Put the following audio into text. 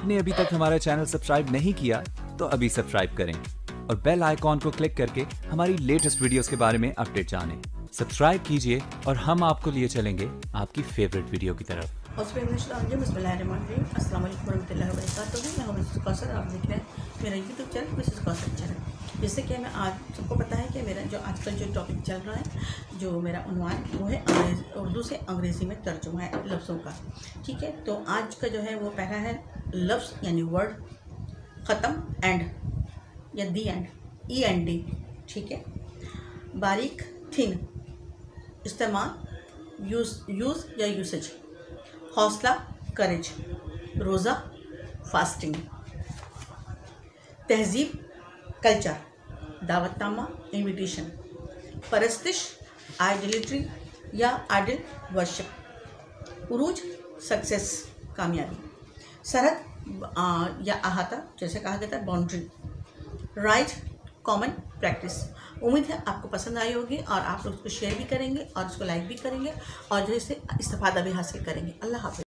आपने अभी तक हमारा चैनल सब्सक्राइब नहीं किया तो अभी सब्सक्राइब करें और बेल आइकॉन को क्लिक करके हमारी लेटेस्ट वीडियोस के बारे में अपडेट जानें। सब्सक्राइब कीजिए और हम आपको लिए चलेंगे आपकी फेवरेट वीडियो की तरफ। अस्सलाम वालेकुम रहमतुल्लाहि व बरकातहू। मैं हूं मिसेस कौसर, आप देख रहे हैं मेरा YouTube channel Mrs Kausar channel. जैसे कि मैं आज सबको पता है कि मेरा जो आजकल जो टॉपिक चल रहा है, जो मेरा उन्वान वो है उर्दू से अंग्रेज़ी में तर्जुमा है लफ्ज़ों का। ठीक है, तो आज का जो है वो पहला है लफ्ज़ यानी वर्ड, ख़त्म, एंड या दी एंड, END। ठीक है, बारीक, थिन, इस्तेमाल, यूज़ या यूसेज, हौसला, करेज, रोज़ा, फास्टिंग, तहजीब, कल्चर, दावतनामा, इनविटेशन, परस्तिश, आइडलिट्री या आइडल वर्शिप, उरूज, सक्सेस, कामयाबी, सरहद या अहाता जैसे कहा गया था बाउंड्री, राइज, कॉमन प्रैक्टिस। उम्मीद है आपको पसंद आई होगी और आप लोग उसको शेयर भी करेंगे और उसको लाइक भी करेंगे और जो इससे इस्तेफादा भी हासिल करेंगे। अल्लाह हाफ़िज़।